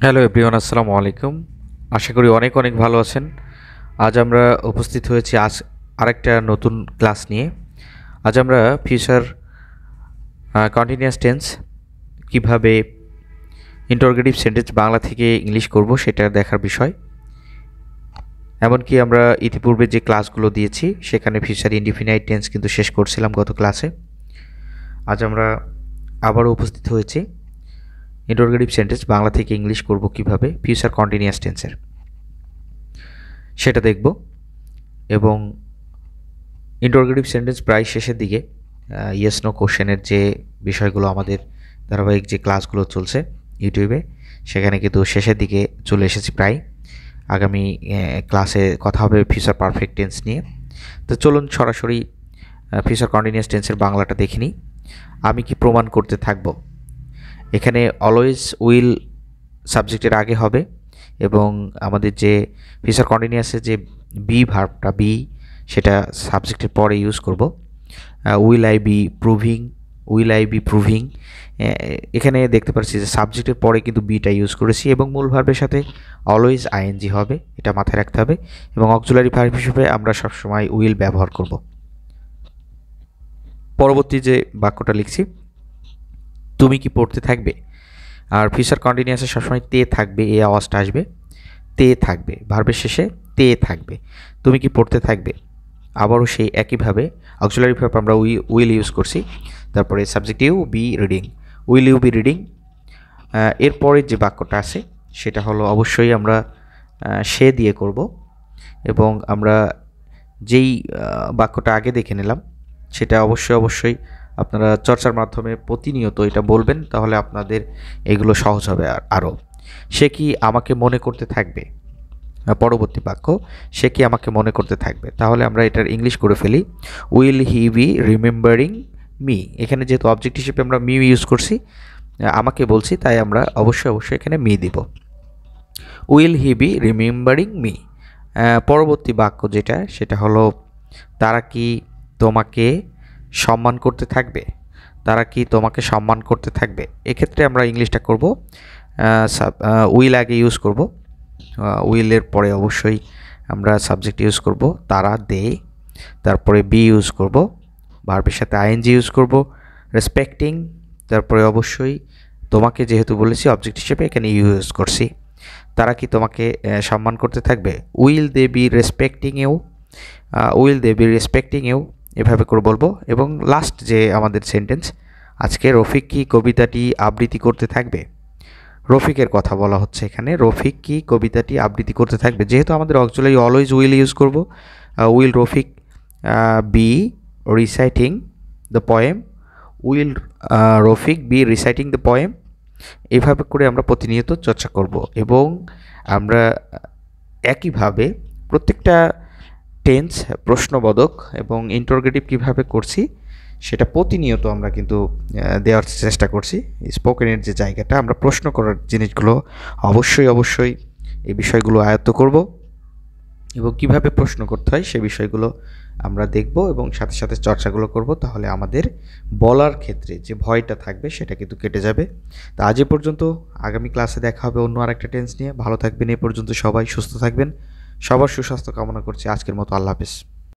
Hello everyone, আসসালামু আলাইকুম। আশা করি অনেক অনেক ভালো আছেন। আজ আমরা উপস্থিত হয়েছি আরেকটা নতুন ক্লাস নিয়ে। আজ আমরা ফিউচার কন্টিনিউয়াস টেন্স কিভাবে ইন্টারোগেটিভ সেন্টেন্স বাংলা থেকে ইংলিশ করব সেটা দেখার বিষয়। এমনকি আমরা ইতিপূর্বে যে ক্লাসগুলো দিয়েছি সেখানে ফিউচার ইনডিফিনাইট টেন্স কিন্তু শেষ করছিলাম গত ক্লাসে। আজ আমরা আবারও উপস্থিত হয়েছি ইন্টারোগেটিভ সেন্টেন্স বাংলা থেকে ইংলিশ করব কিভাবে ফিউচার কন্টিনিউয়াস টেন্সের, সেটা দেখব। এবং ইন্টারোগেটিভ সেন্টেন্স প্রায় শেষের দিকে ইয়েস নো কোশ্চেনের যে বিষয়গুলো আমাদের ধারাবাহিক যে ক্লাসগুলো চলছে ইউটিউবে, সেখানে কিন্তু শেষের দিকে চলে এসেছি প্রায়। আগামী ক্লাসে কথা হবে ফিউচার পারফেক্ট টেন্স নিয়ে। তো চলুন সরাসরি ফিউচার কন্টিনিউয়াস টেন্সের বাংলাটা দেখে নিই। আমি কি প্রমাণ করতে থাকব। এখানে অলওয়েজ উইল সাবজেক্টের আগে হবে এবং আমাদের যে ফিউচার কন্টিনিউয়াসের যে বি ভার্বটা বি সেটা সাবজেক্টের পরে ইউজ করব। Will I be proving, will I be proving. এখানে দেখতে পাচ্ছি যে সাবজেক্টের পরে কিন্তু বিটা ইউজ করেছি এবং মূল ভার্বের সাথে অলওয়েজ আইএনজি হবে, এটা মাথায় রাখতে হবে। এবং অক্সিলারি ভার্ব হিসেবে আমরা সবসময় উইল ব্যবহার করব। পরবর্তী যে বাক্যটা লিখছি, তুমি কি পড়তে থাকবে। আর ফিউচার কন্টিনিউয়াসে সবসময় তে থাকবে, এই আওয়াজটা আসবে, তে থাকবে, ভার্বের শেষে তে থাকবে। তুমি কি পড়তে থাকবে। আবারও সেই একইভাবে অক্সিলারি ভার্ব আমরা উইল ইউজ করছি, তারপরে subject you be reading, will you be reading. এরপরে যে বাক্যটা আছে সেটা হলো অবশ্যই আমরা সে দিয়ে করব। এবং আমরা যেই বাক্যটা আগে দেখে নিলাম সেটা অবশ্যই আপনারা চর্চার মাধ্যমে প্রতিনিয়ত এটা বলবেন, তাহলে আপনাদের এগুলো সহজ হবে আরও। সে কি আমাকে মনে করতে থাকবে। পরবর্তী বাক্য, সে কি আমাকে মনে করতে থাকবে। তাহলে আমরা এটার ইংলিশ করে ফেলি, will he be remembering me. এখানে যেহেতু অবজেক্ট হিসেবে আমরা মি ইউজ করছি, আমাকে বলছি, তাই আমরা অবশ্যই এখানে মি দিব। Will he be remembering me. পরবর্তী বাক্য যেটা সেটা হলো, তারা কি তোমাকে সম্মান করতে থাকবে। তারা কি তোমাকে সম্মান করতে থাকবে। এক্ষেত্রে আমরা ইংলিশটা করব, উইল আগে ইউজ করব, উইলের পরে অবশ্যই আমরা সাবজেক্ট ইউজ করব, তারা দে, তারপরে বি ইউজ করব, ভার্বের সাথে আইএনজি ইউজ করব, রেসপেক্টিং, তারপরে অবশ্যই তোমাকে যেহেতু বলেছি অবজেক্ট হিসেবে এখানে ইউজ করছি। তারা কি তোমাকে সম্মান করতে থাকবে। Will they be respecting you, will they be respecting you, এভাবে করে বলবো। এবং লাস্ট যে আমাদের সেন্টেন্স আজকে, রফিক কি কবিতাটি আবৃত্তি করতে থাকবে। রফিকের কথা বলা হচ্ছে এখানে, রফিক কি কবিতাটি আবৃত্তি করতে থাকবে। যেহেতু আমাদের অক্সিলারি অলওয়েজ উইল ইউজ করব, will Rafiq be reciting the poem, will Rafiq be reciting the poem. এভাবে করে আমরা প্রতিনিয়ত চর্চা করব এবং আমরা একইভাবে প্রত্যেকটা টেন্স, প্রশ্নবোধক এবং ইন্টারোগেটিভ কিভাবে করছি সেটা প্রতিনিয়ত আমরা কিন্তু দেওয়ার চেষ্টা করছি। স্পোকেনের যে জায়গাটা, আমরা প্রশ্ন করার জিনিসগুলো অবশ্যই এই বিষয়গুলো আয়ত্ত করব এবং কিভাবে প্রশ্ন করতে হয় সে বিষয়গুলো আমরা দেখব এবং সাথে সাথে চর্চাগুলো করব। তাহলে আমাদের বলার ক্ষেত্রে যে ভয়টা থাকবে সেটা কিন্তু কেটে যাবে। তো আজ এ পর্যন্ত, আগামী ক্লাসে দেখা হবে অন্য আরেকটা টেন্স নিয়ে। ভালো থাকবেন, এ পর্যন্ত সবাই সুস্থ থাকবেন, সবার সুস্বাস্থ্য কামনা করছি। আজকের মতো আল্লাহ হাফেজ।